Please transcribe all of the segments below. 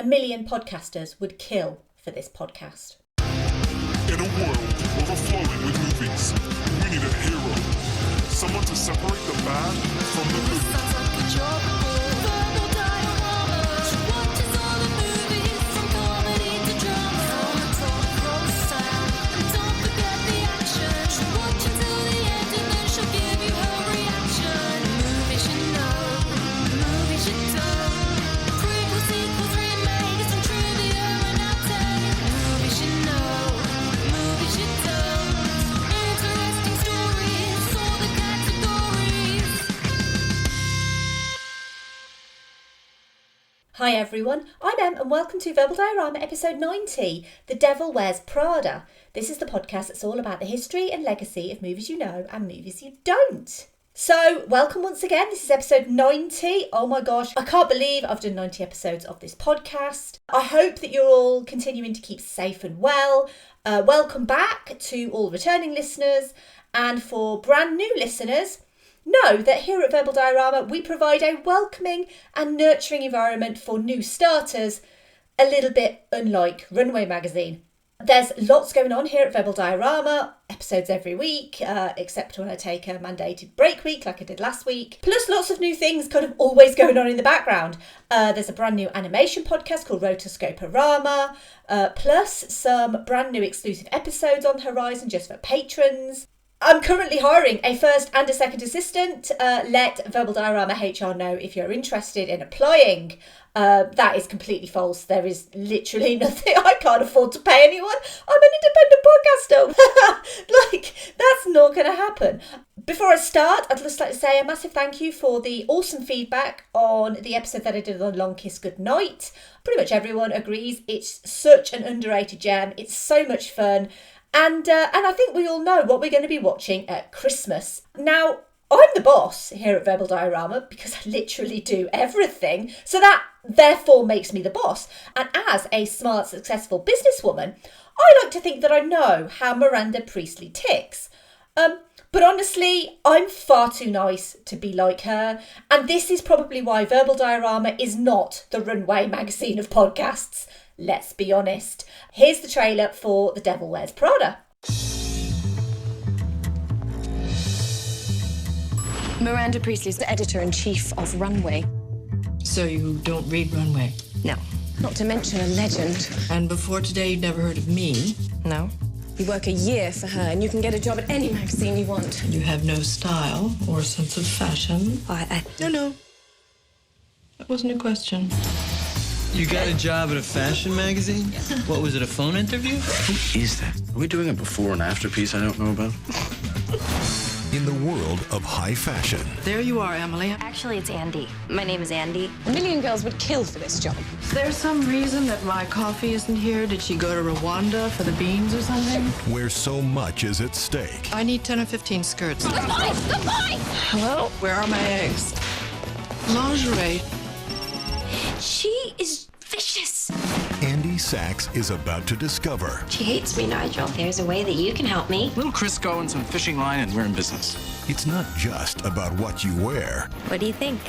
million podcasters would kill for this podcast. In a world overflowing with movies, we need a hero. Someone to separate the bad from the good. Hi everyone, I'm Em and welcome to Verbal Diorama episode 90, The Devil Wears Prada. This is the podcast that's all about the history and legacy of movies you know and movies you don't. So, welcome once again, this is episode 90. Oh my gosh, I can't believe I've done 90 episodes of this podcast. I hope that you're all continuing to keep safe and well. Welcome back to all returning listeners, and for brand new listeners, know that here at Verbal Diorama we provide a welcoming and nurturing environment for new starters, a little bit unlike Runway magazine. There's lots going on here at Verbal Diorama, episodes every week, except when I take a mandated break week like I did last week. Plus lots of new things kind of always going on in the background. There's a brand new animation podcast called Rotoscoperama, plus some brand new exclusive episodes on the horizon just for patrons. I'm currently hiring a first and a second assistant. Let Verbal Diorama HR know if you're interested in applying. That is completely false. There is literally nothing. I can't afford to pay anyone. I'm an independent podcaster. That's not going to happen. Before I start, I'd just like to say a massive thank you for the awesome feedback on the episode that I did on Long Kiss Goodnight. Pretty much everyone agrees it's such an underrated gem. It's so much fun. And I think we all know what we're going to be watching at Christmas. Now, I'm the boss here at Verbal Diorama because I literally do everything. So that therefore makes me the boss. And as a smart, successful businesswoman, I like to think that I know how Miranda Priestly ticks. But honestly, I'm far too nice to be like her. And this is probably why Verbal Diorama is not the Runway magazine of podcasts. Let's be honest. Here's the trailer for The Devil Wears Prada. Miranda Priestly is the editor-in-chief of Runway. So you don't read Runway? No. Not to mention a legend. And before today, you'd never heard of me? No. You work a year for her and you can get a job at any magazine you want. You have no style or sense of fashion? No. That wasn't a question. You got a job at a fashion magazine? What was it, a phone interview? Who is that? Are we doing a before and after piece I don't know about? In the world of high fashion. There you are, Emily. Actually, it's Andy. My name is Andy. A million girls would kill for this job. Is there some reason that my coffee isn't here? Did she go to Rwanda for the beans or something? Where so much is at stake. I need 10 or 15 skirts. Goodbye! Hello? Where are my eggs? Lingerie. She is vicious. Andy Sachs is about to discover She hates me, Nigel. There's a way that you can help me. Little Crisco and some fishing line and we're in business. it's not just about what you wear. What do you think?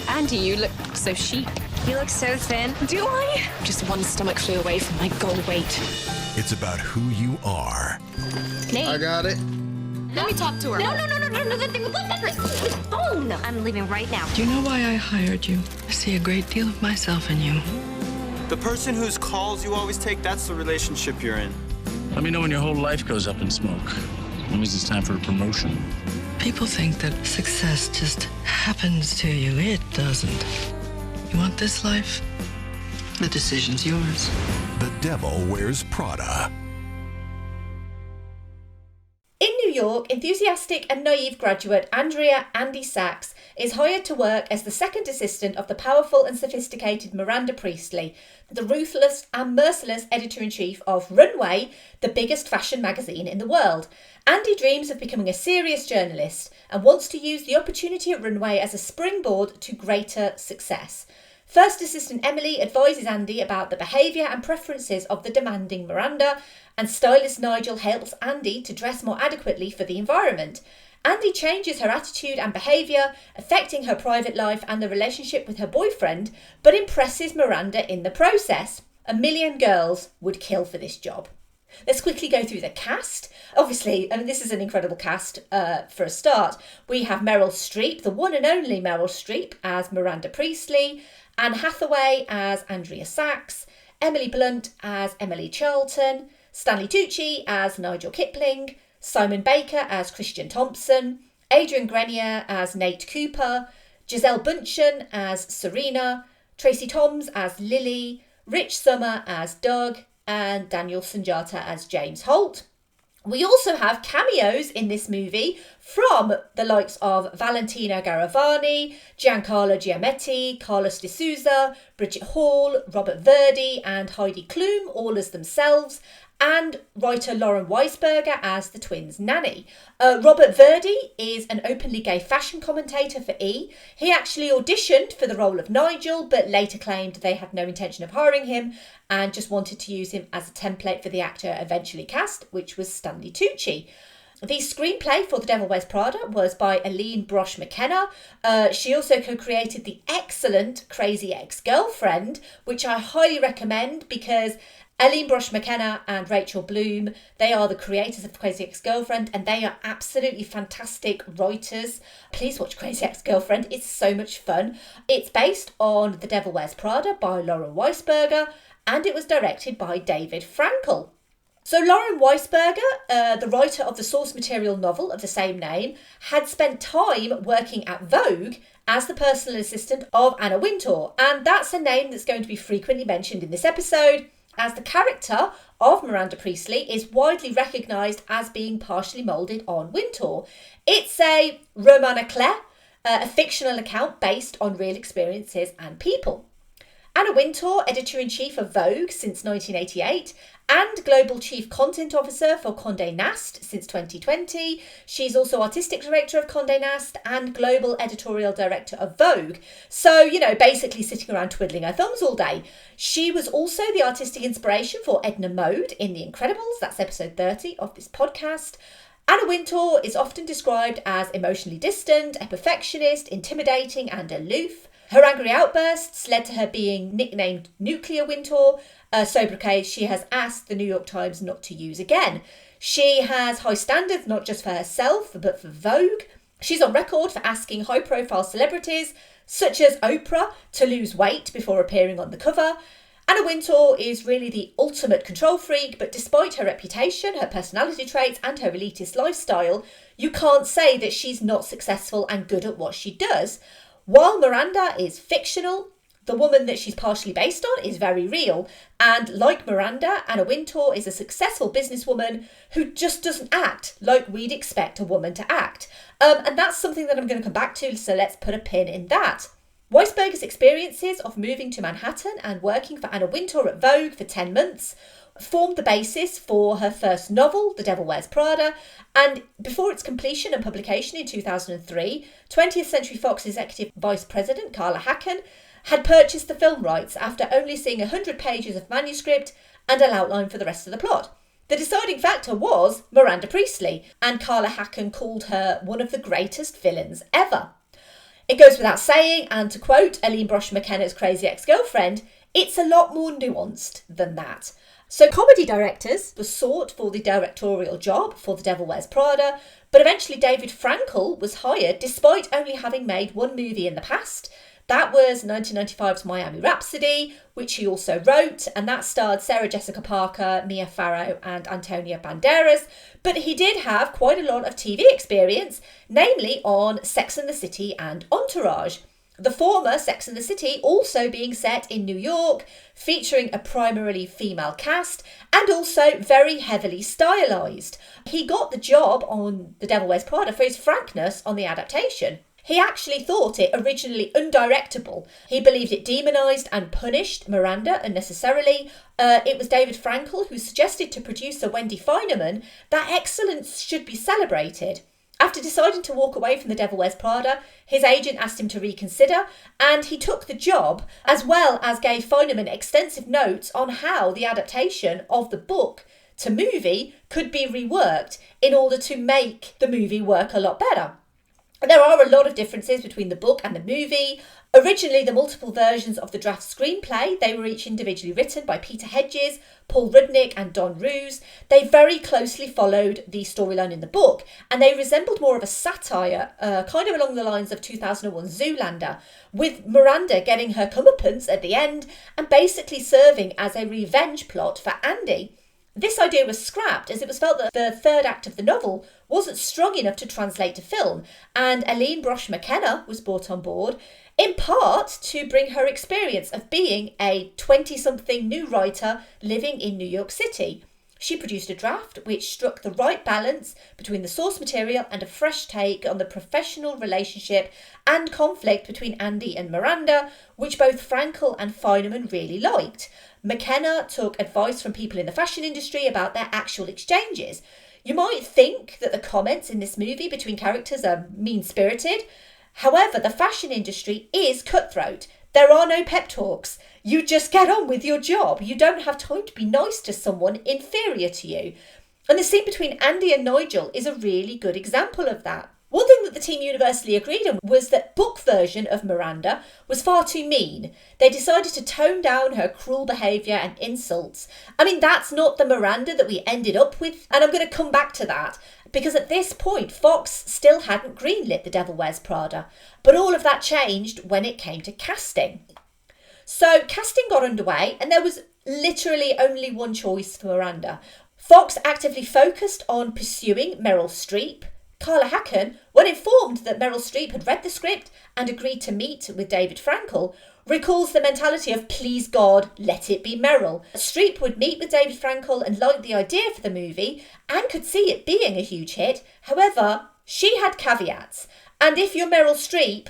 Andy, you look so chic. You look so thin. Do I? Just one stomach flew away from my goal weight. It's about who you are. Nate. I got it. Let me talk to her. No, that thing with the phone. I'm leaving right now. Do you know why I hired you? I see a great deal of myself in you. The person whose calls you always take, that's the relationship you're in. Let me know when your whole life goes up in smoke. When is it's time for a promotion? People think that success just happens to you. It doesn't. You want this life? The decision's yours. The Devil Wears Prada. In New York, enthusiastic and naive graduate Andrea Andy Sachs is hired to work as the second assistant of the powerful and sophisticated Miranda Priestly, the ruthless and merciless editor-in-chief of Runway, the biggest fashion magazine in the world. Andy dreams of becoming a serious journalist and wants to use the opportunity at Runway as a springboard to greater success. First assistant Emily advises Andy about the behaviour and preferences of the demanding Miranda, and stylist Nigel helps Andy to dress more adequately for the environment. Andy changes her attitude and behaviour, affecting her private life and the relationship with her boyfriend, but impresses Miranda in the process. 1 million girls would kill for this job. Let's quickly go through the cast. Obviously, this is an incredible cast for a start. We have Meryl Streep, the one and only Meryl Streep, as Miranda Priestly, Anne Hathaway as Andrea Sachs, Emily Blunt as Emily Charlton, Stanley Tucci as Nigel Kipling, Simon Baker as Christian Thompson, Adrian Grenier as Nate Cooper, Giselle Bundchen as Serena, Tracy Toms as Lily, Rich Summer as Doug, and Daniel Sunjata as James Holt. We also have cameos in this movie from the likes of Valentino Garavani, Giancarlo Giametti, Carlos de Souza, Bridget Hall, Robert Verdi and Heidi Klum, all as themselves, and writer Lauren Weisberger as the twins' nanny. Robert Verdi is an openly gay fashion commentator for E! He actually auditioned for the role of Nigel, but later claimed they had no intention of hiring him and just wanted to use him as a template for the actor eventually cast, which was Stanley Tucci. The screenplay for The Devil Wears Prada was by Aline Brosh McKenna. She also co-created the excellent Crazy Ex-Girlfriend, which I highly recommend because Aline Brosh McKenna and Rachel Bloom, they are the creators of Crazy Ex-Girlfriend and they are absolutely fantastic writers. Please watch Crazy Ex-Girlfriend, it's so much fun. It's based on The Devil Wears Prada by Lauren Weisberger and it was directed by David Frankel. So Lauren Weisberger, the writer of the source material novel of the same name, had spent time working at Vogue as the personal assistant of Anna Wintour, and that's a name that's going to be frequently mentioned in this episode, as the character of Miranda Priestly is widely recognised as being partially moulded on Wintour. It's a roman éclair, a fictional account based on real experiences and people. Anna Wintour, editor-in-chief of Vogue since 1988 and global chief content officer for Condé Nast since 2020. She's also artistic director of Condé Nast and global editorial director of Vogue. So, basically sitting around twiddling her thumbs all day. She was also the artistic inspiration for Edna Mode in The Incredibles. That's episode 30 of this podcast. Anna Wintour is often described as emotionally distant, a perfectionist, intimidating and aloof. Her angry outbursts led to her being nicknamed Nuclear Wintour, a sobriquet she has asked the New York Times not to use again. She has high standards not just for herself but for Vogue. She's on record for asking high-profile celebrities such as Oprah to lose weight before appearing on the cover. Anna Wintour is really the ultimate control freak, but despite her reputation, her personality traits and her elitist lifestyle, you can't say that she's not successful and good at what she does. While Miranda is fictional, the woman that she's partially based on is very real. And like Miranda, Anna Wintour is a successful businesswoman who just doesn't act like we'd expect a woman to act. And that's something that I'm going to come back to, so let's put a pin in that. Weisberger's experiences of moving to Manhattan and working for Anna Wintour at Vogue for 10 months formed the basis for her first novel, The Devil Wears Prada, and before its completion and publication in 2003, 20th Century Fox Executive Vice President Carla Hacken had purchased the film rights after only seeing 100 pages of manuscript and an outline for the rest of the plot. The deciding factor was Miranda Priestly, and Carla Hacken called her one of the greatest villains ever. It goes without saying, and to quote Aline Brosh McKenna's Crazy Ex-Girlfriend, it's a lot more nuanced than that. So comedy directors were sought for the directorial job for The Devil Wears Prada, but eventually David Frankel was hired despite only having made one movie in the past. That was 1995's Miami Rhapsody, which he also wrote, and that starred Sarah Jessica Parker, Mia Farrow and Antonio Banderas. But he did have quite a lot of TV experience, namely on Sex and the City and Entourage. The former Sex and the City also being set in New York, featuring a primarily female cast and also very heavily stylised. He got the job on The Devil Wears Prada for his frankness on the adaptation. He actually thought it originally undirectable. He believed it demonised and punished Miranda unnecessarily. It was David Frankel who suggested to producer Wendy Feinerman that excellence should be celebrated. After deciding to walk away from The Devil Wears Prada, his agent asked him to reconsider, and he took the job, as well as gave Feinerman extensive notes on how the adaptation of the book to movie could be reworked in order to make the movie work a lot better. And there are a lot of differences between the book and the movie. Originally, the multiple versions of the draft screenplay, they were each individually written by Peter Hedges, Paul Rudnick and Don Roos. They very closely followed the storyline in the book, and they resembled more of a satire, kind of along the lines of 2001 Zoolander, with Miranda getting her comeuppance at the end and basically serving as a revenge plot for Andy. This idea was scrapped as it was felt that the third act of the novel wasn't strong enough to translate to film, and Aline Brosh McKenna was brought on board, in part to bring her experience of being a 20-something new writer living in New York City. She produced a draft which struck the right balance between the source material and a fresh take on the professional relationship and conflict between Andy and Miranda, which both Frankel and Feineman really liked. McKenna took advice from people in the fashion industry about their actual exchanges. You might think that the comments in this movie between characters are mean-spirited. However, the fashion industry is cutthroat. There are no pep talks. You just get on with your job. You don't have time to be nice to someone inferior to you. And the scene between Andy and Nigel is a really good example of that. One thing that the team universally agreed on was that book version of Miranda was far too mean. They decided to tone down her cruel behaviour and insults. I mean, that's not the Miranda that we ended up with, and I'm going to come back to that, because at this point Fox still hadn't greenlit The Devil Wears Prada. But all of that changed when it came to casting. So casting got underway, and there was literally only one choice for Miranda. Fox actively focused on pursuing Meryl Streep. Carla Hacken, when informed that Meryl Streep had read the script and agreed to meet with David Frankel, recalls the mentality of please God, let it be Meryl. Streep would meet with David Frankel and liked the idea for the movie and could see it being a huge hit. However, she had caveats. And if you're Meryl Streep,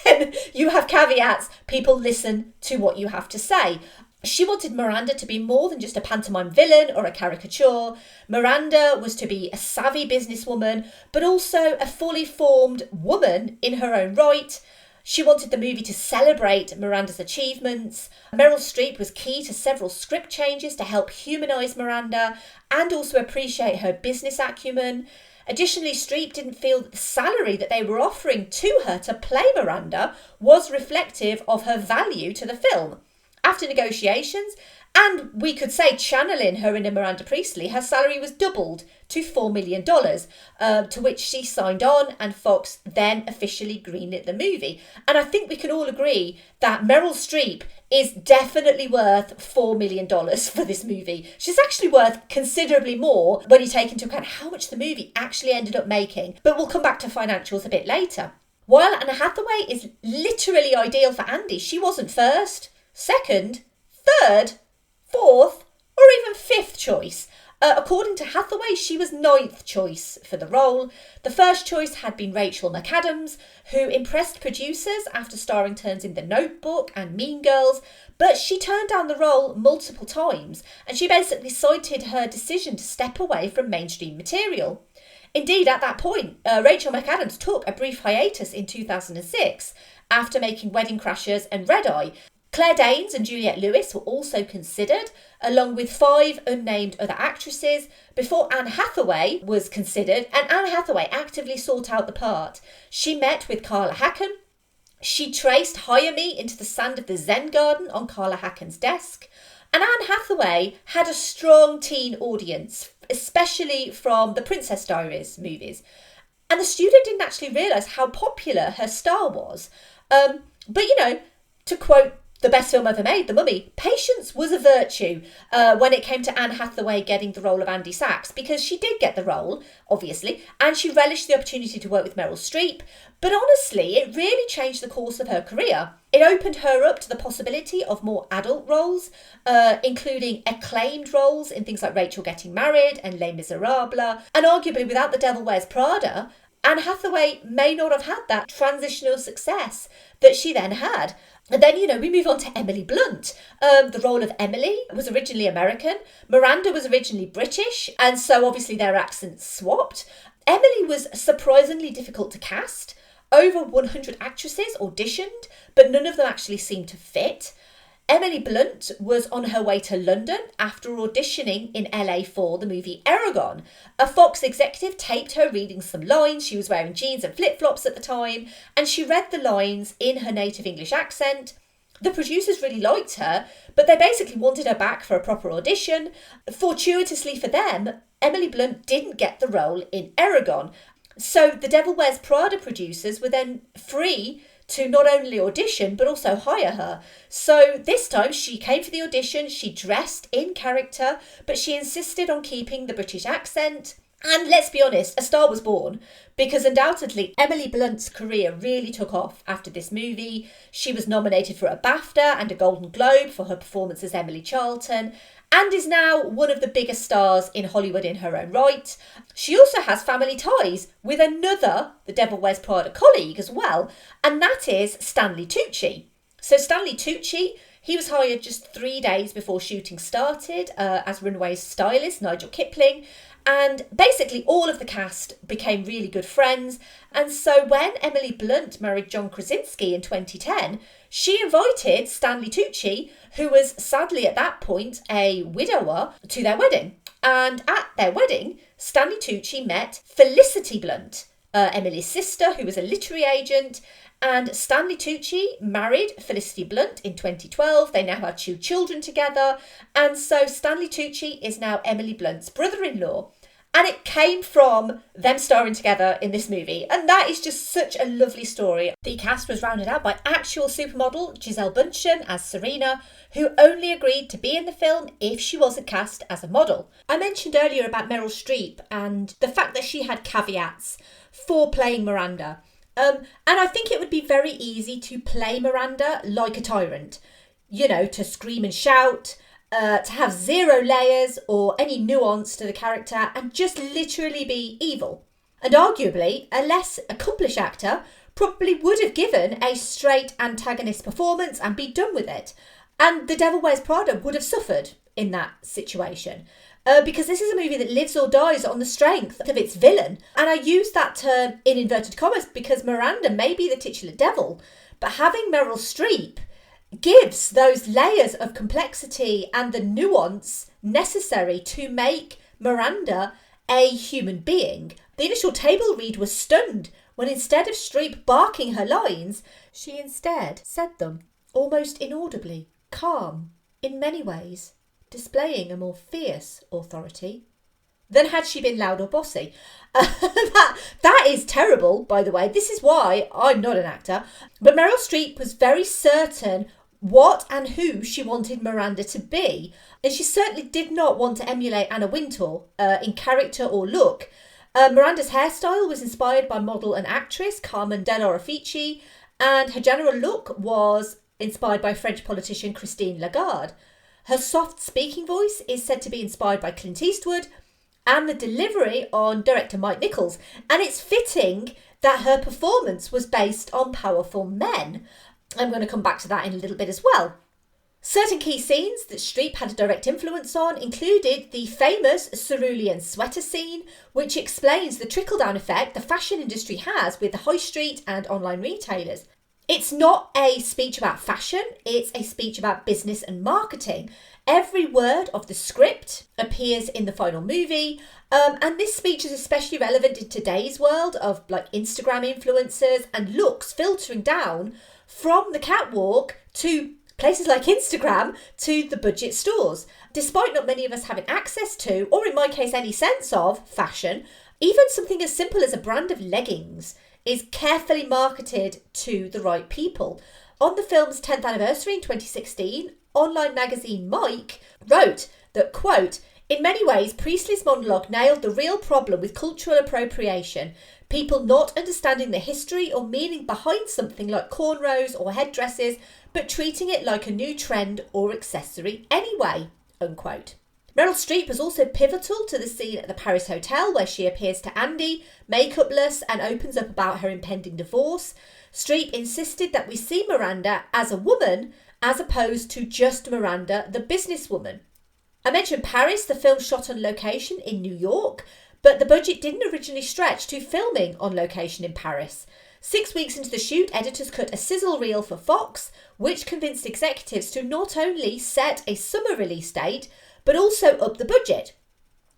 then you have caveats. People listen to what you have to say. She wanted Miranda to be more than just a pantomime villain or a caricature. Miranda was to be a savvy businesswoman, but also a fully formed woman in her own right. She wanted the movie to celebrate Miranda's achievements. Meryl Streep was key to several script changes to help humanise Miranda and also appreciate her business acumen. Additionally, Streep didn't feel that the salary that they were offering to her to play Miranda was reflective of her value to the film. After negotiations, and we could say channeling her into Miranda Priestly, her salary was doubled to $4 million, to which she signed on, and Fox then officially greenlit the movie. And I think we can all agree that Meryl Streep is definitely worth $4 million for this movie. She's actually worth considerably more when you take into account how much the movie actually ended up making. But we'll come back to financials a bit later. While Anne Hathaway is literally ideal for Andy, she wasn't first, second, third, fourth, or even fifth choice. According to Hathaway, she was ninth choice for the role. The first choice had been Rachel McAdams, who impressed producers after starring turns in The Notebook and Mean Girls, but she turned down the role multiple times, and she basically cited her decision to step away from mainstream material. Indeed, at that point, Rachel McAdams took a brief hiatus in 2006 after making Wedding Crashers and Red Eye. Claire Danes and Juliette Lewis were also considered, along with 5 unnamed other actresses, before Anne Hathaway was considered, and Anne Hathaway actively sought out the part. She met with Carla Hacken. She traced Hire Me into the sand of the Zen garden on Carla Hacken's desk. And Anne Hathaway had a strong teen audience, especially from the Princess Diaries movies. And the studio didn't actually realise how popular her star was. But, you know, to quote the best film ever made, The Mummy, patience was a virtue when it came to Anne Hathaway getting the role of Andy Sachs, because she did get the role, obviously, and she relished the opportunity to work with Meryl Streep. But honestly, it really changed the course of her career. It opened her up to the possibility of more adult roles, including acclaimed roles in things like Rachel Getting Married and Les Miserables. And arguably, without The Devil Wears Prada, Anne Hathaway may not have had that transitional success that she then had. And then, you know, we move on to Emily Blunt. The role of Emily was originally American. Miranda was originally British, and so obviously their accents swapped. Emily was surprisingly difficult to cast. Over 100 actresses auditioned, but none of them actually seemed to fit. Emily Blunt was on her way to London after auditioning in LA for the movie Eragon. A Fox executive taped her reading some lines. She was wearing jeans and flip-flops at the time, and she read the lines in her native English accent. The producers really liked her, but they basically wanted her back for a proper audition. Fortuitously for them, Emily Blunt didn't get the role in Eragon. So the Devil Wears Prada producers were then free to not only audition but also hire her. So this time she came for the audition, she dressed in character, but she insisted on keeping the British accent. And let's be honest, a star was born, because undoubtedly Emily Blunt's career really took off after this movie. She was nominated for a BAFTA and a Golden Globe for her performance as Emily Charlton, and is now one of the biggest stars in Hollywood in her own right. She also has family ties with another The Devil Wears Prada colleague as well, and that is Stanley Tucci. So Stanley Tucci, he was hired just 3 days before shooting started as Runway's stylist, Nigel Kipling, and basically all of the cast became really good friends. And so when Emily Blunt married John Krasinski in 2010, she invited Stanley Tucci, who was sadly at that point a widower, to their wedding. And at their wedding, Stanley Tucci met Felicity Blunt, Emily's sister, who was a literary agent. And Stanley Tucci married Felicity Blunt in 2012. They now have 2 children together. And so Stanley Tucci is now Emily Blunt's brother-in-law. And it came from them starring together in this movie. And that is just such a lovely story. The cast was rounded out by actual supermodel Gisele Bündchen as Serena, who only agreed to be in the film if she wasn't cast as a model. I mentioned earlier about Meryl Streep and the fact that she had caveats for playing Miranda. And I think it would be very easy to play Miranda like a tyrant. You know, to scream and shout, to have 0 layers or any nuance to the character and just literally be evil. And arguably, a less accomplished actor probably would have given a straight antagonist performance and be done with it. And The Devil Wears Prada would have suffered in that situation. Because this is a movie that lives or dies on the strength of its villain. And I use that term in inverted commas because Miranda may be the titular devil, but having Meryl Streep gives those layers of complexity and the nuance necessary to make Miranda a human being. The initial table read was stunned when instead of Streep barking her lines, she instead said them almost inaudibly, calm, in many ways, displaying a more fierce authority than had she been loud or bossy. That is terrible, by the way. This is why I'm not an actor. But Meryl Streep was very certain what and who she wanted Miranda to be. And she certainly did not want to emulate Anna Wintour in character or look. Miranda's hairstyle was inspired by model and actress Carmen Del Orifici, and her general look was inspired by French politician Christine Lagarde. Her soft speaking voice is said to be inspired by Clint Eastwood, and the delivery on director Mike Nichols. And it's fitting that her performance was based on powerful men. I'm going to come back to that in a little bit as well. Certain key scenes that Streep had a direct influence on included the famous cerulean sweater scene, which explains the trickle-down effect the fashion industry has with the high street and online retailers. It's not a speech about fashion, it's a speech about business and marketing. Every word of the script appears in the final movie, and this speech is especially relevant in today's world of like Instagram influencers and looks filtering down from the catwalk to places like Instagram to the budget stores. Despite not many of us having access to, or in my case any sense of, fashion, even something as simple as a brand of leggings is carefully marketed to the right people. On the film's 10th anniversary in 2016, online magazine Mike wrote that, quote, "In many ways, Priestley's monologue nailed the real problem with cultural appropriation, people not understanding the history or meaning behind something like cornrows or headdresses, but treating it like a new trend or accessory anyway," unquote. Meryl Streep was also pivotal to the scene at the Paris Hotel where she appears to Andy, makeupless, and opens up about her impending divorce. Streep insisted that we see Miranda as a woman as opposed to just Miranda, the businesswoman. I mentioned Paris, the film shot on location in New York, but the budget didn't originally stretch to filming on location in Paris. 6 weeks into the shoot, editors cut a sizzle reel for Fox, which convinced executives to not only set a summer release date, but also up the budget,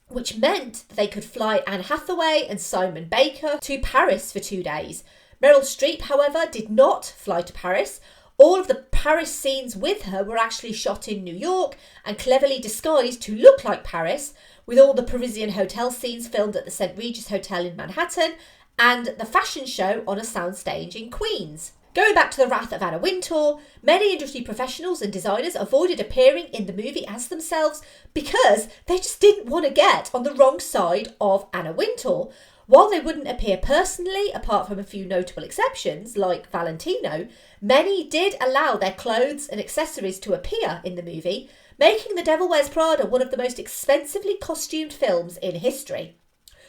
which meant that they could fly Anne Hathaway and Simon Baker to Paris for 2 days. Meryl Streep, however, did not fly to Paris. All of the Paris scenes with her were actually shot in New York and cleverly disguised to look like Paris, with all the Parisian hotel scenes filmed at the St. Regis Hotel in Manhattan and the fashion show on a soundstage in Queens. Going back to the Wrath of Anna Wintour, many industry professionals and designers avoided appearing in the movie as themselves because they just didn't want to get on the wrong side of Anna Wintour. While they wouldn't appear personally, apart from a few notable exceptions like Valentino, many did allow their clothes and accessories to appear in the movie, making The Devil Wears Prada one of the most expensively costumed films in history.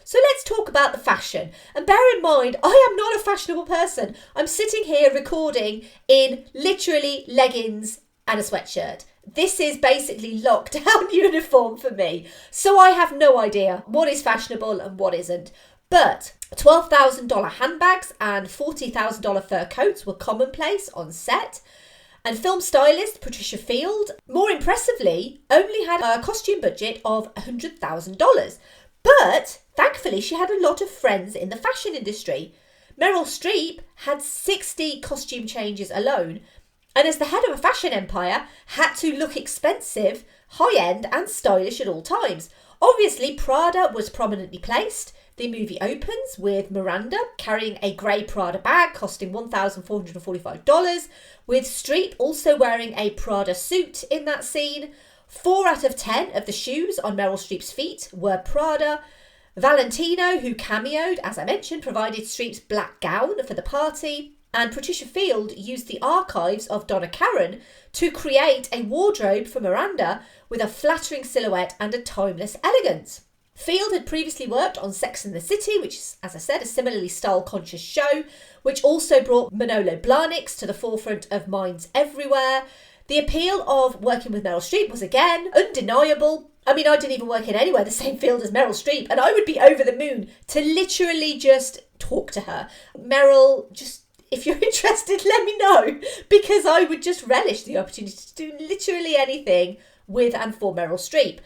So let's talk about the fashion. And bear in mind, I am not a fashionable person. I'm sitting here recording in literally leggings and a sweatshirt. This is basically lockdown uniform for me. So I have no idea what is fashionable and what isn't. But $12,000 handbags and $40,000 fur coats were commonplace on set. And film stylist Patricia Field, more impressively, only had a costume budget of $100,000. But thankfully, she had a lot of friends in the fashion industry. Meryl Streep had 60 costume changes alone, and as the head of a fashion empire, had to look expensive, high-end and stylish at all times. Obviously, Prada was prominently placed. The movie opens with Miranda carrying a grey Prada bag costing $1,445, with Streep also wearing a Prada suit in that scene. 4 out of 10 of the shoes on Meryl Streep's feet were Prada. Valentino, who cameoed, as I mentioned, provided Streep's black gown for the party. And Patricia Field used the archives of Donna Karan to create a wardrobe for Miranda with a flattering silhouette and a timeless elegance. Field had previously worked on Sex and the City, which is, as I said, a similarly style-conscious show, which also brought Manolo Blahniks to the forefront of minds everywhere. The appeal of working with Meryl Streep was again undeniable. I mean, I didn't even work in anywhere the same field as Meryl Streep, and I would be over the moon to literally just talk to her. Meryl, just if you're interested, let me know, because I would just relish the opportunity to do literally anything with and for Meryl Streep.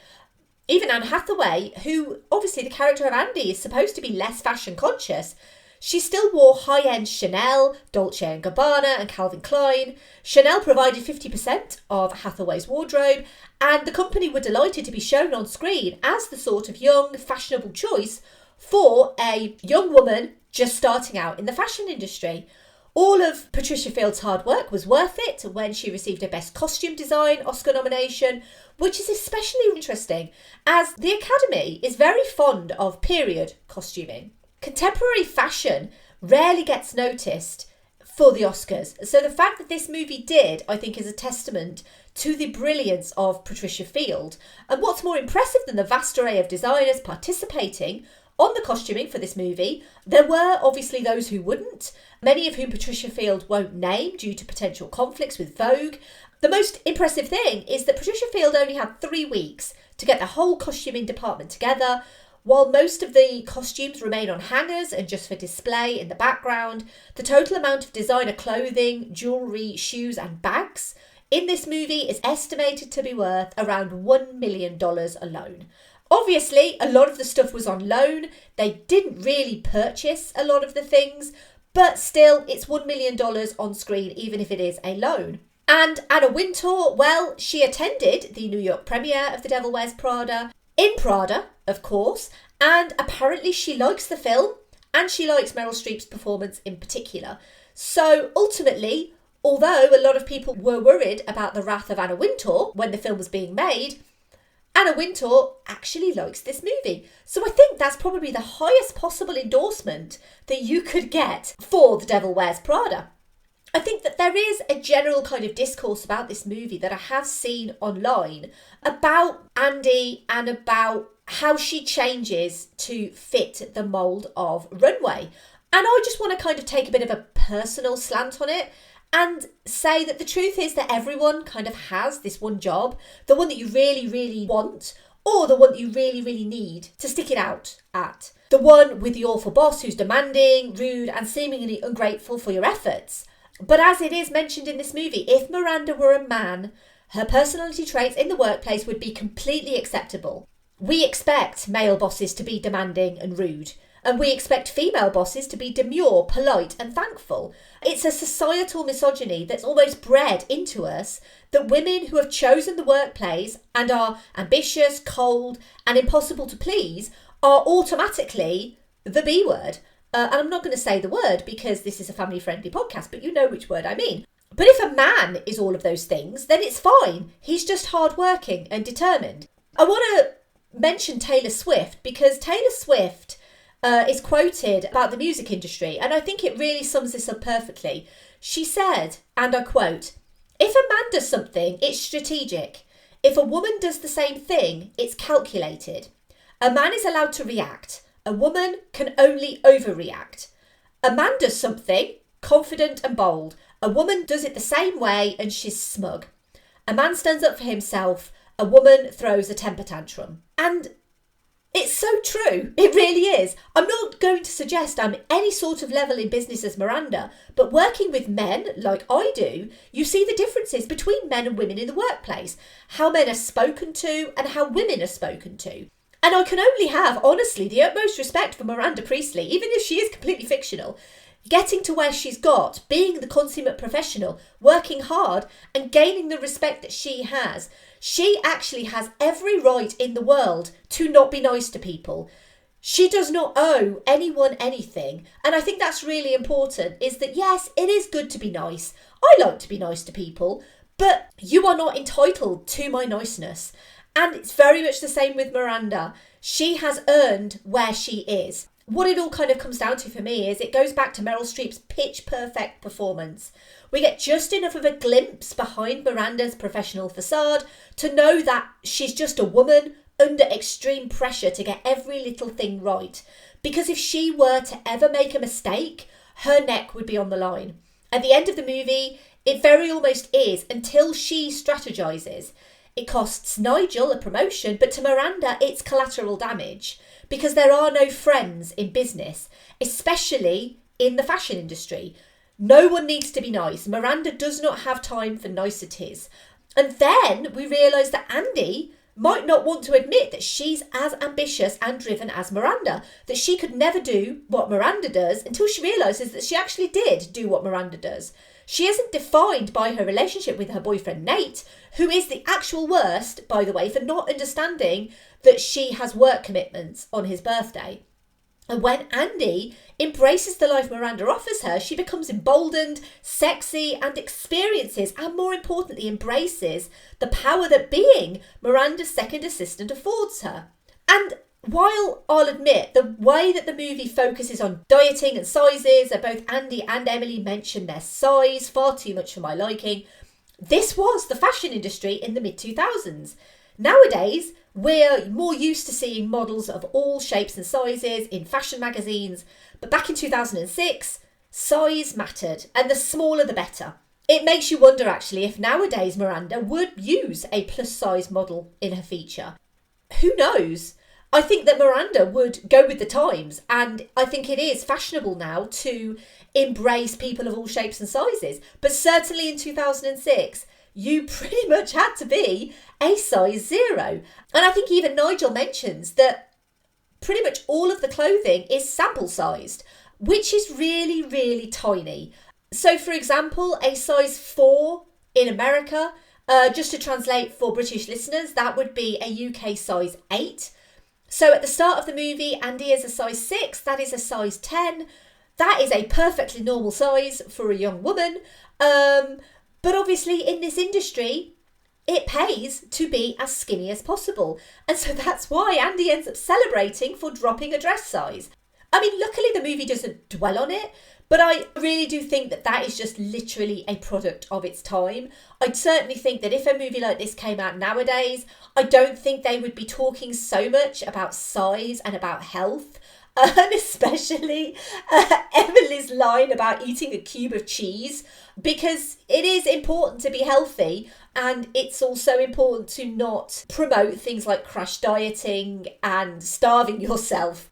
Even Anne Hathaway, who obviously the character of Andy is supposed to be less fashion conscious, she still wore high-end Chanel, Dolce & Gabbana and Calvin Klein. Chanel provided 50% of Hathaway's wardrobe, and the company were delighted to be shown on screen as the sort of young, fashionable choice for a young woman just starting out in the fashion industry. All of Patricia Field's hard work was worth it when she received a Best Costume Design Oscar nomination, which is especially interesting as the Academy is very fond of period costuming. Contemporary fashion rarely gets noticed for the Oscars. So the fact that this movie did, I think, is a testament to the brilliance of Patricia Field. And what's more impressive than the vast array of designers participating on the costuming for this movie, there were obviously those who wouldn't, many of whom Patricia Field won't name due to potential conflicts with Vogue. The most impressive thing is that Patricia Field only had 3 weeks to get the whole costuming department together. While most of the costumes remain on hangers and just for display in the background, the total amount of designer clothing, jewellery, shoes and bags in this movie is estimated to be worth around $1 million alone. Obviously, a lot of the stuff was on loan. They didn't really purchase a lot of the things, but still, it's $1 million on screen, even if it is a loan. And Anna Wintour, well, she attended the New York premiere of The Devil Wears Prada, in Prada, of course, and apparently she likes the film and she likes Meryl Streep's performance in particular. So ultimately, although a lot of people were worried about the wrath of Anna Wintour when the film was being made, Anna Wintour actually likes this movie. So I think that's probably the highest possible endorsement that you could get for The Devil Wears Prada. I think that there is a general kind of discourse about this movie that I have seen online about Andy and about how she changes to fit the mould of Runway. And I just want to kind of take a bit of a personal slant on it and say that the truth is that everyone kind of has this one job, the one that you really, really want or the one that you really, really need to stick it out at. The one with the awful boss who's demanding, rude, and seemingly ungrateful for your efforts. But as it is mentioned in this movie, if Miranda were a man, her personality traits in the workplace would be completely acceptable. We expect male bosses to be demanding and rude, and we expect female bosses to be demure, polite, and thankful. It's a societal misogyny that's almost bred into us that women who have chosen the workplace and are ambitious, cold, and impossible to please are automatically the B word. And I'm not going to say the word because this is a family-friendly podcast, but you know which word I mean. But if a man is all of those things, then it's fine. He's just hardworking and determined. I want to mention Taylor Swift because Taylor Swift is quoted about the music industry, and I think it really sums this up perfectly. She said, and I quote, "If a man does something, it's strategic. If a woman does the same thing, it's calculated. A man is allowed to react. A woman can only overreact. A man does something, confident and bold. A woman does it the same way and she's smug. A man stands up for himself. A woman throws a temper tantrum." And it's so true. It really is. I'm not going to suggest I'm any sort of level in business as Miranda, but working with men like I do, you see the differences between men and women in the workplace, how men are spoken to and how women are spoken to. And I can only have, honestly, the utmost respect for Miranda Priestly, even if she is completely fictional, getting to where she's got, being the consummate professional, working hard and gaining the respect that she has. She actually has every right in the world to not be nice to people. She does not owe anyone anything. And I think that's really important, is that yes, it is good to be nice. I like to be nice to people, but you are not entitled to my niceness. And it's very much the same with Miranda. She has earned where she is. What it all kind of comes down to for me is it goes back to Meryl Streep's pitch perfect performance. We get just enough of a glimpse behind Miranda's professional facade to know that she's just a woman under extreme pressure to get every little thing right. Because if she were to ever make a mistake, her neck would be on the line. At the end of the movie, it very almost is until she strategizes. It costs Nigel a promotion, but to Miranda, it's collateral damage because there are no friends in business, especially in the fashion industry. No one needs to be nice. Miranda does not have time for niceties. And then we realise that Andy might not want to admit that she's as ambitious and driven as Miranda, that she could never do what Miranda does until she realises that she actually did do what Miranda does. She isn't defined by her relationship with her boyfriend Nate, who is the actual worst, by the way, for not understanding that she has work commitments on his birthday. And when Andy embraces the life Miranda offers her, she becomes emboldened, sexy, and experiences, and more importantly, embraces the power that being Miranda's second assistant affords her. And while I'll admit the way that the movie focuses on dieting and sizes, and both Andy and Emily mention their size far too much for my liking, this was the fashion industry in the mid-2000s. Nowadays, we're more used to seeing models of all shapes and sizes in fashion magazines, but back in 2006, size mattered, and the smaller the better. It makes you wonder actually if nowadays Miranda would use a plus-size model in her feature. Who knows? I think that Miranda would go with the times, and I think it is fashionable now to embrace people of all shapes and sizes. But certainly in 2006, you pretty much had to be a size 0. And I think even Nigel mentions that pretty much all of the clothing is sample sized, which is really, really tiny. So for example, a size 4 in America, just to translate for British listeners, that would be a UK size 8. So at the start of the movie, Andy is a size 6, that is a size 10. That is a perfectly normal size for a young woman. But obviously in this industry, it pays to be as skinny as possible. And so that's why Andy ends up celebrating for dropping a dress size. I mean, luckily the movie doesn't dwell on it, but I really do think that that is just literally a product of its time. I'd certainly think that if a movie like this came out nowadays, I don't think they would be talking so much about size and about health. And especially Emily's line about eating a cube of cheese, because it is important to be healthy. And it's also important to not promote things like crash dieting and starving yourself.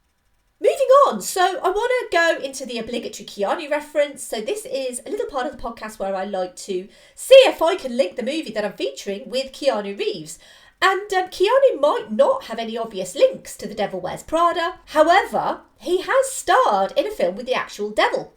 Moving on, so I want to go into the obligatory Keanu reference. So this is a little part of the podcast where I like to see if I can link the movie that I'm featuring with Keanu Reeves. And Keanu might not have any obvious links to The Devil Wears Prada. However, he has starred in a film with the actual devil.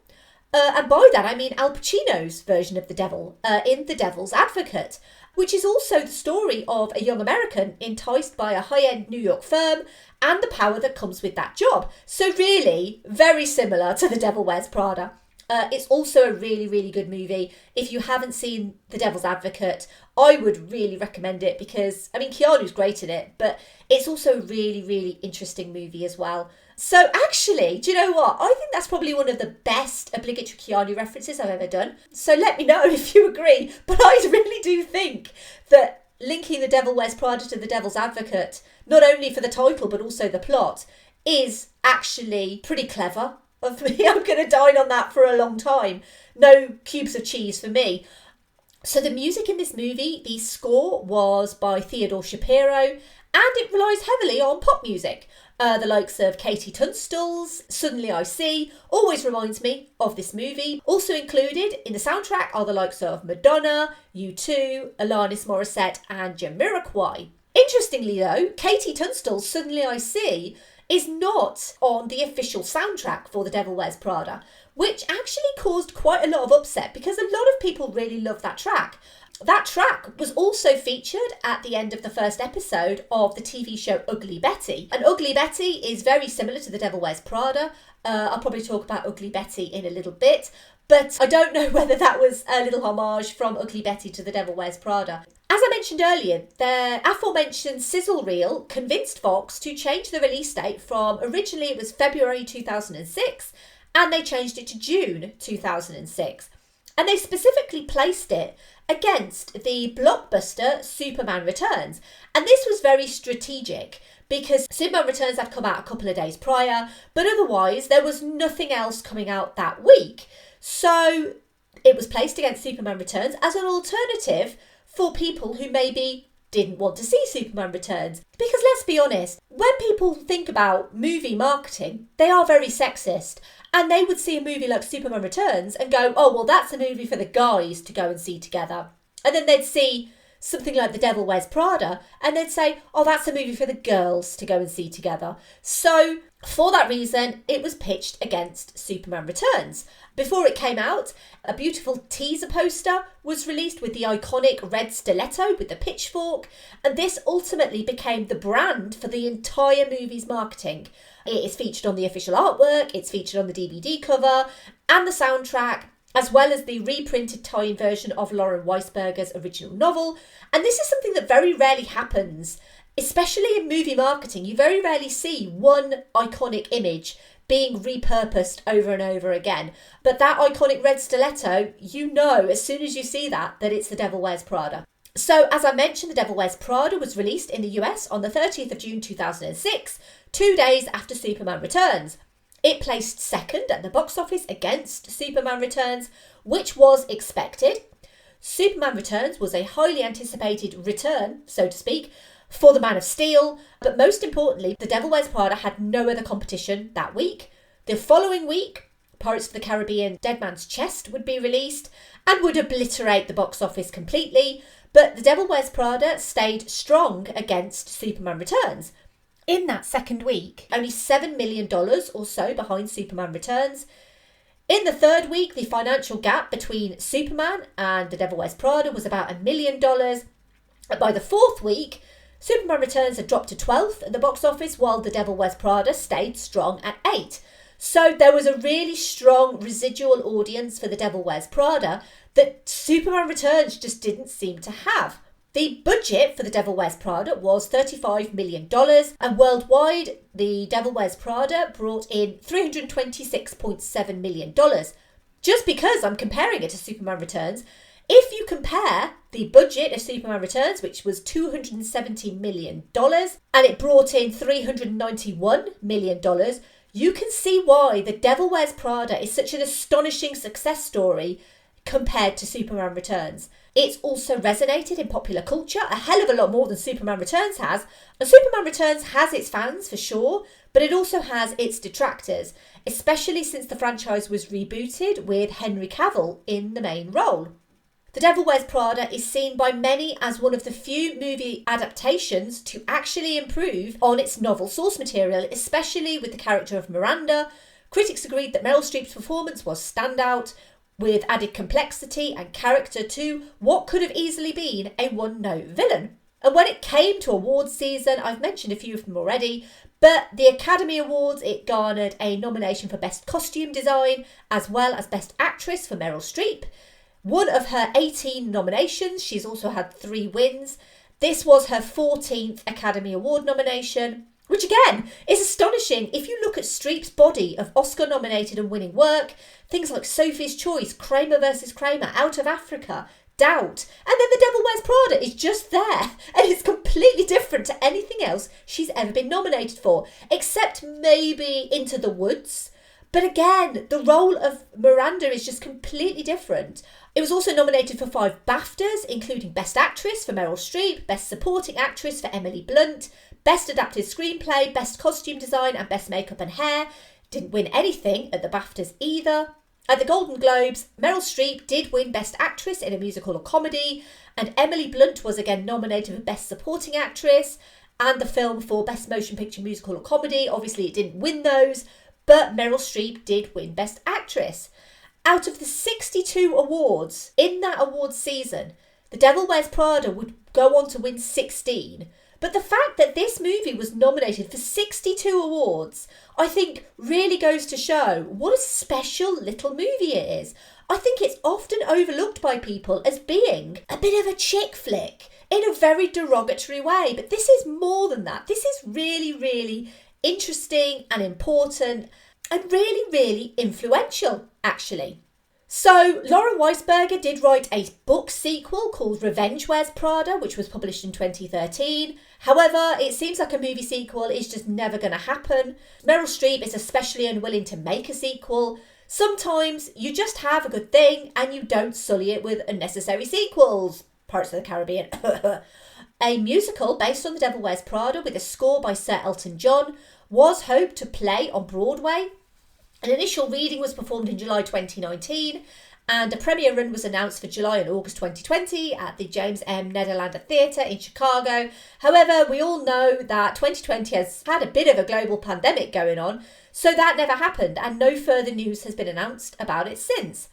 And by that I mean Al Pacino's version of the devil in The Devil's Advocate, which is also the story of a young American enticed by a high-end New York firm and the power that comes with that job. So really, very similar to The Devil Wears Prada. It's also a really, really good movie. If you haven't seen The Devil's Advocate, I would really recommend it because, I mean, Keanu's great in it, but it's also a really, really interesting movie as well. So actually, do you know what? I think that's probably one of the best obligatory Keanu references I've ever done. So let me know if you agree. But I really do think that linking The Devil Wears Prada to The Devil's Advocate, not only for the title but also the plot, is actually pretty clever of me. I'm going to dine on that for a long time. No cubes of cheese for me. So the music in this movie, the score was by Theodore Shapiro, and it relies heavily on pop music. The likes of Katie Tunstall's Suddenly I See always reminds me of this movie. Also included in the soundtrack are the likes of Madonna, U2, Alanis Morissette and Jamiroquai. Interestingly though, Katie Tunstall's Suddenly I See is not on the official soundtrack for The Devil Wears Prada, which actually caused quite a lot of upset because a lot of people really love that track. That track was also featured at the end of the first episode of the TV show Ugly Betty. And Ugly Betty is very similar to The Devil Wears Prada. I'll probably talk about Ugly Betty in a little bit, but I don't know whether that was a little homage from Ugly Betty to The Devil Wears Prada. As I mentioned earlier, the aforementioned sizzle reel convinced Fox to change the release date from originally it was February 2006 and they changed it to June 2006. And they specifically placed it against the blockbuster Superman Returns. And this was very strategic because Superman Returns had come out a couple of days prior, but otherwise there was nothing else coming out that week. So it was placed against Superman Returns as an alternative for people who maybe didn't want to see Superman Returns. Because let's be honest, when people think about movie marketing, they are very sexist. And they would see a movie like Superman Returns and go, oh, well, that's a movie for the guys to go and see together. And then they'd see something like The Devil Wears Prada and they'd say, oh, that's a movie for the girls to go and see together. So for that reason, it was pitched against Superman Returns. Before it came out, a beautiful teaser poster was released with the iconic red stiletto with the pitchfork, and this ultimately became the brand for the entire movie's marketing. It is featured on the official artwork, it's featured on the DVD cover, and the soundtrack, as well as the reprinted tie-in version of Lauren Weisberger's original novel. And this is something that very rarely happens, especially in movie marketing. You very rarely see one iconic image being repurposed over and over again. But that iconic red stiletto, you know as soon as you see that it's The Devil Wears Prada. So as I mentioned, The Devil Wears Prada was released in the US on the 30th of June 2006, 2 days after Superman Returns. It placed second at the box office against Superman Returns, which was expected. Superman Returns was a highly anticipated return, so to speak, for the Man of Steel, but most importantly, The Devil Wears Prada had no other competition that week. The following week, Pirates of the Caribbean Dead Man's Chest would be released and would obliterate the box office completely, but The Devil Wears Prada stayed strong against Superman Returns. In that second week, only $7 million or so behind Superman Returns. In the third week, the financial gap between Superman and The Devil Wears Prada was about $1 million. By the fourth week, Superman Returns had dropped to 12th at the box office, while The Devil Wears Prada stayed strong at 8. So there was a really strong residual audience for The Devil Wears Prada that Superman Returns just didn't seem to have. The budget for The Devil Wears Prada was $35 million, and worldwide, The Devil Wears Prada brought in $326.7 million. Just because I'm comparing it to Superman Returns, if you compare the budget of Superman Returns, which was $270 million, and it brought in $391 million, you can see why The Devil Wears Prada is such an astonishing success story compared to Superman Returns. It's also resonated in popular culture a hell of a lot more than Superman Returns has. And Superman Returns has its fans for sure, but it also has its detractors, especially since the franchise was rebooted with Henry Cavill in the main role. The Devil Wears Prada is seen by many as one of the few movie adaptations to actually improve on its novel source material, especially with the character of Miranda. Critics agreed that Meryl Streep's performance was standout, with added complexity and character to what could have easily been a one-note villain. And when it came to awards season, I've mentioned a few of them already, but the Academy Awards, it garnered a nomination for Best Costume Design, as well as Best Actress for Meryl Streep. One of her 18 nominations, she's also had 3 wins. This was her 14th Academy Award nomination, which again is astonishing if you look at Streep's body of Oscar-nominated and winning work, things like Sophie's Choice, Kramer vs. Kramer, Out of Africa, Doubt, and then The Devil Wears Prada is just there, and it's completely different to anything else she's ever been nominated for, except maybe Into the Woods. But again, the role of Miranda is just completely different. It was also nominated for 5 BAFTAs, including Best Actress for Meryl Streep, Best Supporting Actress for Emily Blunt, Best Adapted Screenplay, Best Costume Design and Best Makeup and Hair. Didn't win anything at the BAFTAs either. At the Golden Globes, Meryl Streep did win Best Actress in a Musical or Comedy, and Emily Blunt was again nominated for Best Supporting Actress, and the film for Best Motion Picture Musical or Comedy. Obviously it didn't win those, but Meryl Streep did win Best Actress. Out of the 62 awards in that awards season, The Devil Wears Prada would go on to win 16. But the fact that this movie was nominated for 62 awards, I think really goes to show what a special little movie it is. I think it's often overlooked by people as being a bit of a chick flick in a very derogatory way. But this is more than that. This is really, really interesting and important and really, really influential, actually. So, Lauren Weisberger did write a book sequel called Revenge Wears Prada, which was published in 2013. However, it seems like a movie sequel is just never going to happen. Meryl Streep is especially unwilling to make a sequel. Sometimes you just have a good thing and you don't sully it with unnecessary sequels. Pirates of the Caribbean. A musical based on The Devil Wears Prada with a score by Sir Elton John was hoped to play on Broadway. An initial reading was performed in July 2019 and a premiere run was announced for July and August 2020 at the James M. Nederlander Theatre in Chicago. However, we all know that 2020 has had a bit of a global pandemic going on, so that never happened and no further news has been announced about it since.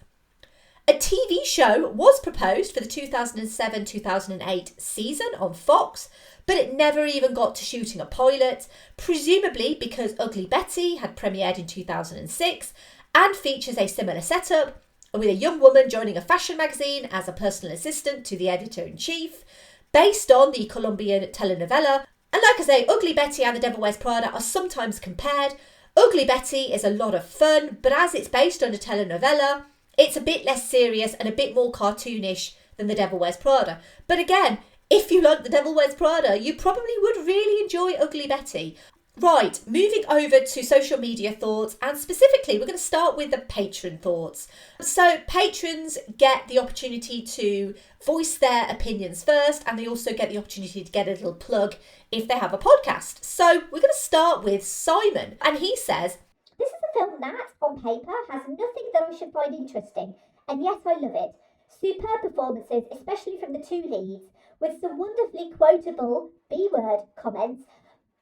A TV show was proposed for the 2007-2008 season on Fox, but it never even got to shooting a pilot, presumably because Ugly Betty had premiered in 2006 and features a similar setup, with a young woman joining a fashion magazine as a personal assistant to the editor-in-chief, based on the Colombian telenovela. And like I say, Ugly Betty and The Devil Wears Prada are sometimes compared. Ugly Betty is a lot of fun, but as it's based on a telenovela, it's a bit less serious and a bit more cartoonish than The Devil Wears Prada. But again, if you like The Devil Wears Prada, you probably would really enjoy Ugly Betty. Right, moving over to social media thoughts, and specifically we're going to start with the patron thoughts. So patrons get the opportunity to voice their opinions first, and they also get the opportunity to get a little plug if they have a podcast. So we're going to start with Simon, and he says, "This is a film that, on paper, has nothing that I should find interesting, and yet I love it. Superb performances, especially from the 2 leads, with some wonderfully quotable B-word comments.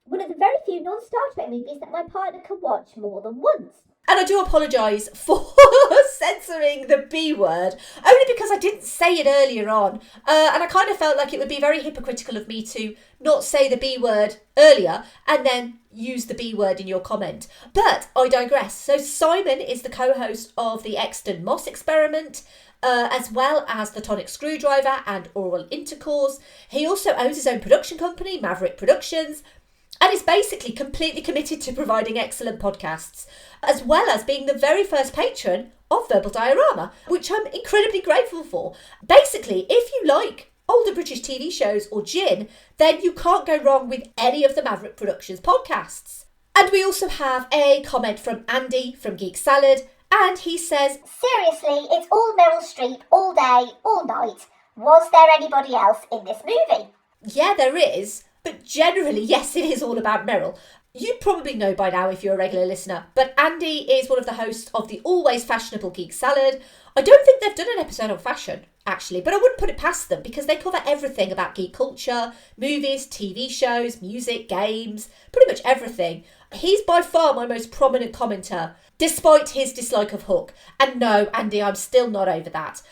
One of the very few non-Star Trek movies that my partner can watch more than once." And I do apologise for censoring the B word, only because I didn't say it earlier on. And I kind of felt like it would be very hypocritical of me to not say the B word earlier and then use the B word in your comment. But I digress. So Simon is the co-host of the Exton Moss Experiment, as well as the Tonic Screwdriver and Oral Intercourse. He also owns his own production company, Maverick Productions, and is basically completely committed to providing excellent podcasts, as well as being the very first patron of Verbal Diorama, which I'm incredibly grateful for. Basically, if you like older British TV shows or gin, then you can't go wrong with any of the Maverick Productions podcasts. And we also have a comment from Andy from Geek Salad, and he says, "Seriously, it's all Meryl Streep all day, all night. Was there anybody else in this movie? Yeah, there is. But generally, yes, it is all about Meryl. You probably know by now if you're a regular listener, but Andy is one of the hosts of the always fashionable Geek Salad. I don't think they've done an episode on fashion, actually, but I wouldn't put it past them because they cover everything about geek culture, movies, TV shows, music, games, pretty much everything. He's by far my most prominent commenter, despite his dislike of Hook. And no, Andy, I'm still not over that.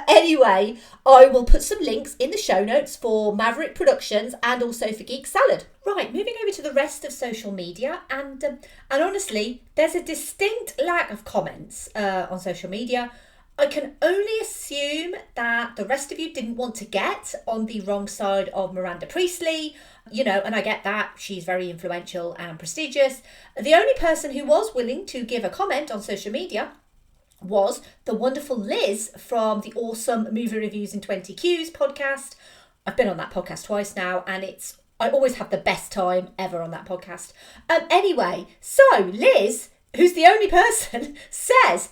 Anyway, I will put some links in the show notes for Maverick Productions and also for Geek Salad. Right, moving over to the rest of social media, and honestly, there's a distinct lack of comments on social media. I can only assume that the rest of you didn't want to get on the wrong side of Miranda Priestly, and I get that. She's very influential and prestigious. The only person who was willing to give a comment on social media was the wonderful Liz from the awesome Movie Reviews in 20 Qs podcast. I've been on that podcast twice now, and I always have the best time ever on that podcast. Anyway, so Liz, who's the only person, says,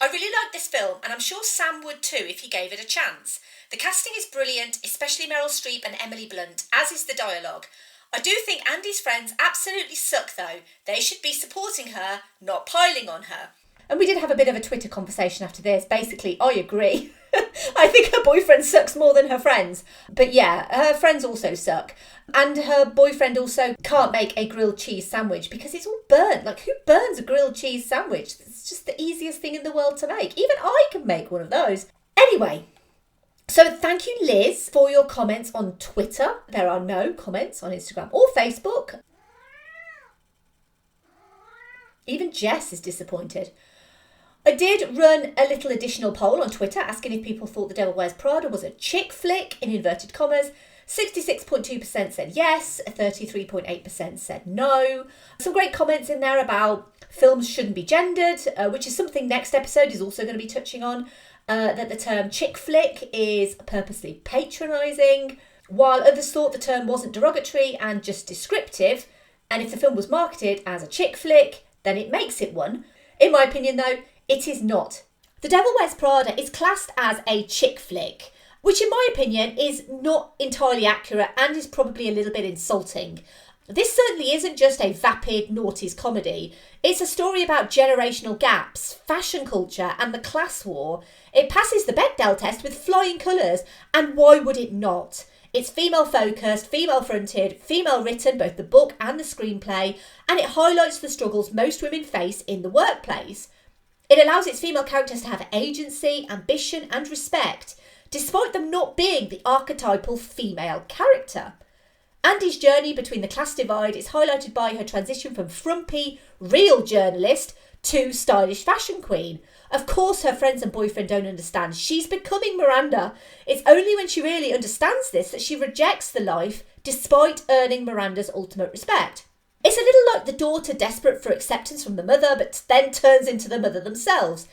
I really like this film, and I'm sure Sam would too if he gave it a chance. The casting is brilliant, especially Meryl Streep and Emily Blunt, as is the dialogue. I do think Andy's friends absolutely suck though. They should be supporting her, not piling on her. And we did have a bit of a Twitter conversation after this. Basically, I agree. I think her boyfriend sucks more than her friends. But yeah, her friends also suck. And her boyfriend also can't make a grilled cheese sandwich because it's all burnt. Like, who burns a grilled cheese sandwich? It's just the easiest thing in the world to make. Even I can make one of those. Anyway, so thank you, Liz, for your comments on Twitter. There are no comments on Instagram or Facebook. Even Jess is disappointed. I did run a little additional poll on Twitter asking if people thought The Devil Wears Prada was a chick flick, in inverted commas. 66.2% said yes, 33.8% said no. Some great comments in there about films shouldn't be gendered, which is something next episode is also going to be touching on, that the term chick flick is purposely patronising, while others thought the term wasn't derogatory and just descriptive, and if the film was marketed as a chick flick, then it makes it one. In my opinion, though, it is not. The Devil Wears Prada is classed as a chick flick, which in my opinion is not entirely accurate and is probably a little bit insulting. This certainly isn't just a vapid noughties comedy. It's a story about generational gaps, fashion culture and the class war. It passes the Bechdel test with flying colours, and why would it not? It's female focused, female fronted, female written, both the book and the screenplay, and it highlights the struggles most women face in the workplace. It allows its female characters to have agency, ambition and respect, despite them not being the archetypal female character. Andy's journey between the class divide is highlighted by her transition from frumpy, real journalist to stylish fashion queen. Of course her friends and boyfriend don't understand. She's becoming Miranda. It's only when she really understands this that she rejects the life, despite earning Miranda's ultimate respect. It's a little like the daughter desperate for acceptance from the mother, but then turns into the mother themselves.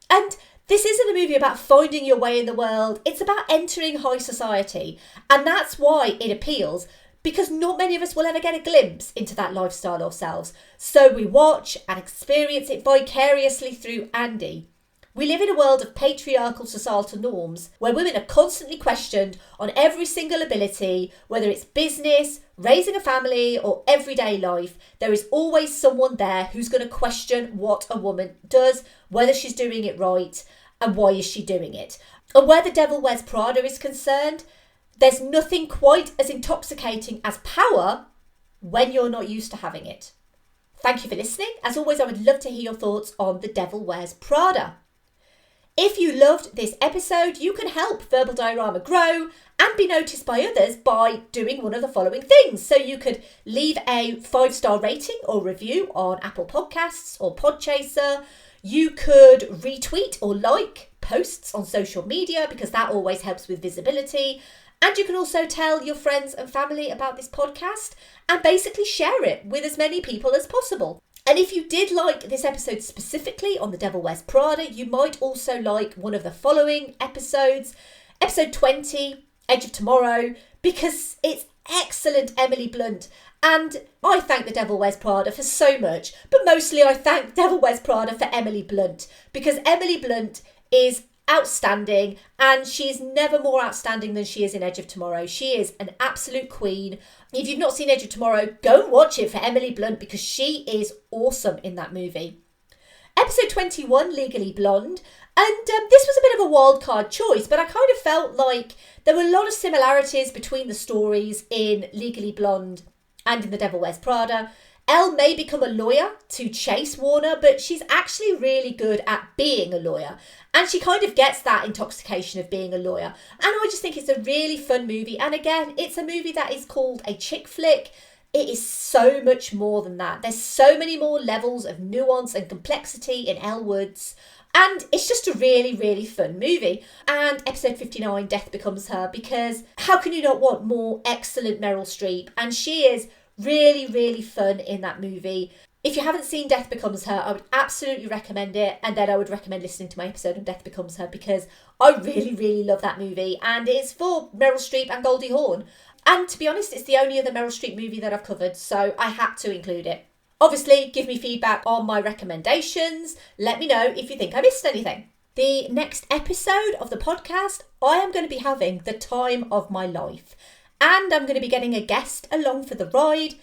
And this isn't a movie about finding your way in the world. It's about entering high society. And that's why it appeals, because not many of us will ever get a glimpse into that lifestyle ourselves. So we watch and experience it vicariously through Andy. We live in a world of patriarchal societal norms where women are constantly questioned on every single ability, whether it's business, raising a family or everyday life. There is always someone there who's going to question what a woman does, whether she's doing it right and why is she doing it. And where The Devil Wears Prada is concerned, there's nothing quite as intoxicating as power when you're not used to having it. Thank you for listening. As always, I would love to hear your thoughts on The Devil Wears Prada. If you loved this episode, you can help Verbal Diorama grow and be noticed by others by doing one of the following things. So you could leave a 5-star rating or review on Apple Podcasts or Podchaser. You could retweet or like posts on social media because that always helps with visibility. And you can also tell your friends and family about this podcast and basically share it with as many people as possible. And if you did like this episode specifically on The Devil Wears Prada, you might also like one of the following episodes. Episode 20, Edge of Tomorrow, because it's excellent Emily Blunt. And I thank The Devil Wears Prada for so much, but mostly I thank Devil Wears Prada for Emily Blunt, because Emily Blunt is outstanding, and she's never more outstanding than she is in Edge of Tomorrow. She is an absolute queen. If you've not seen Edge of Tomorrow, go and watch it for Emily Blunt, because she is awesome in that movie. Episode 21, Legally Blonde. And this was a bit of a wild card choice, but I kind of felt like there were a lot of similarities between the stories in Legally Blonde and in The Devil Wears Prada. Elle may become a lawyer to chase Warner, but she's actually really good at being a lawyer. And she kind of gets that intoxication of being a lawyer. And I just think it's a really fun movie. And again, it's a movie that is called a chick flick. It is so much more than that. There's so many more levels of nuance and complexity in Elle Woods. And it's just a really, really fun movie. And episode 59, Death Becomes Her, because how can you not want more excellent Meryl Streep? And she is really, really fun in that movie. If you haven't seen Death Becomes Her, I would absolutely recommend it. And then I would recommend listening to my episode on Death Becomes Her, because I really, really love that movie. And it's for Meryl Streep and Goldie Hawn. And to be honest, it's the only other Meryl Streep movie that I've covered, so I had to include it. Obviously, give me feedback on my recommendations. Let me know if you think I missed anything. The next episode of the podcast, I am going to be having the time of my life. And I'm going to be getting a guest along for the ride.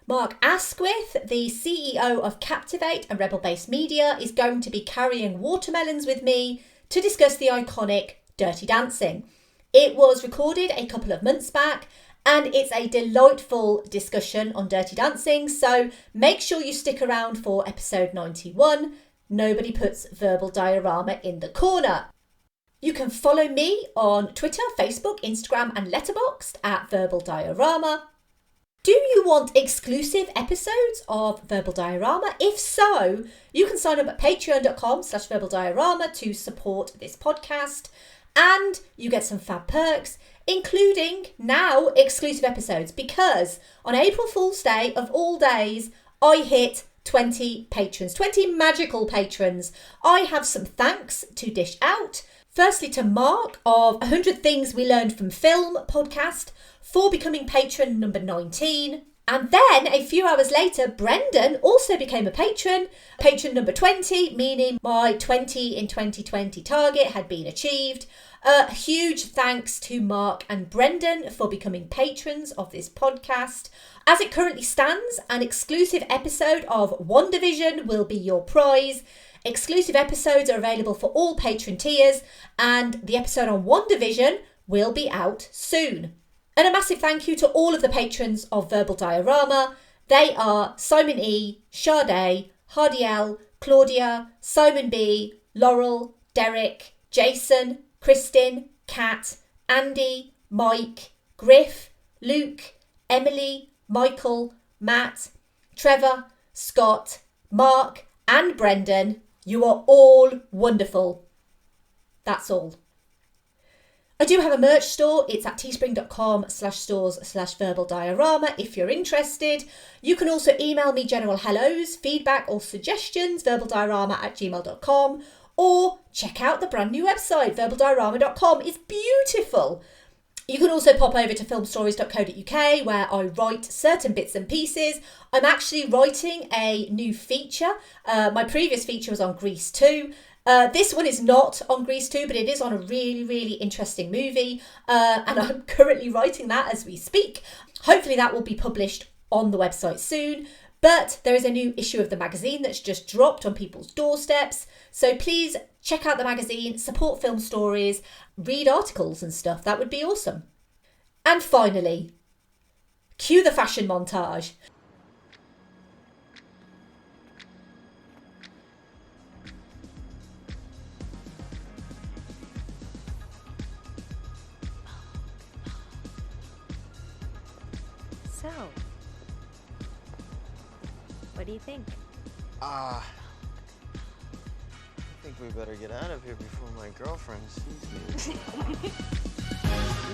Mark Asquith, the CEO of Captivate and Rebel Base Media, is going to be carrying watermelons with me to discuss the iconic Dirty Dancing. It was recorded a couple of months back, and it's a delightful discussion on Dirty Dancing, so make sure you stick around for episode 91. Nobody puts verbal diorama in the corner. You can follow me on Twitter, Facebook, Instagram and Letterboxd at Verbal Diorama. Do you want exclusive episodes of Verbal Diorama? If so, you can sign up at patreon.com/Verbal Diorama to support this podcast, and you get some fab perks, including now exclusive episodes, because on April Fool's Day of all days, I hit 20 patrons, 20 magical patrons. I have some thanks to dish out. Firstly, to Mark of 100 Things We Learned from Film podcast for becoming patron number 19. And then a few hours later, Brendan also became a patron number 20, meaning my 20 in 2020 target had been achieved. A huge thanks to Mark and Brendan for becoming patrons of this podcast. As it currently stands, an exclusive episode of WandaVision will be your prize. Exclusive episodes are available for all patron tiers, and the episode on WandaVision will be out soon. And a massive thank you to all of the patrons of Verbal Diorama. They are Simon E, Sade, Hardy L, Claudia, Simon B, Laurel, Derek, Jason, Kristin, Kat, Andy, Mike, Griff, Luke, Emily, Michael, Matt, Trevor, Scott, Mark and Brendan. You are all wonderful. That's all. I do have a merch store. It's at teespring.com/stores/verbal diorama if you're interested. You can also email me general hellos, feedback or suggestions, verbaldiorama@gmail.com, or check out the brand new website, verbaldiorama.com. It's beautiful. You can also pop over to filmstories.co.uk where I write certain bits and pieces. I'm actually writing a new feature. My previous feature was on Grease 2. This one is not on Grease 2, but it is on a really, really interesting movie. And I'm currently writing that as we speak. Hopefully that will be published on the website soon. But there is a new issue of the magazine that's just dropped on people's doorsteps. So please check out the magazine, support Film Stories, read articles and stuff. That would be awesome. And finally, cue the fashion montage. So, what do you think? I think we better get out of here before my girlfriend sees me.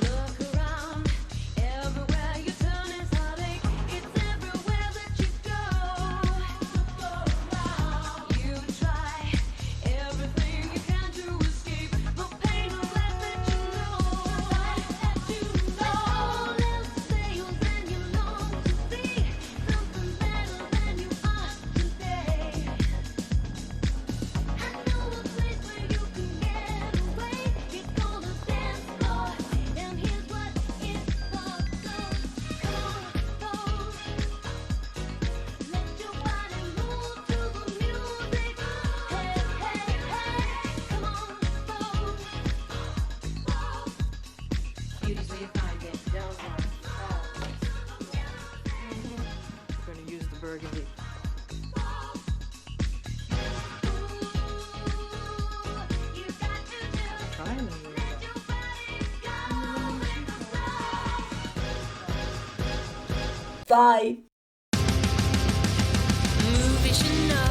Look around, everywhere you turn is heartache. It's everywhere that you go. You try everything you can to escape the pain of life that you know. All else fails and you long to see something better than you are today. I know a place where you can get away. burgundy. Trying to move it. Bye. Movies you know.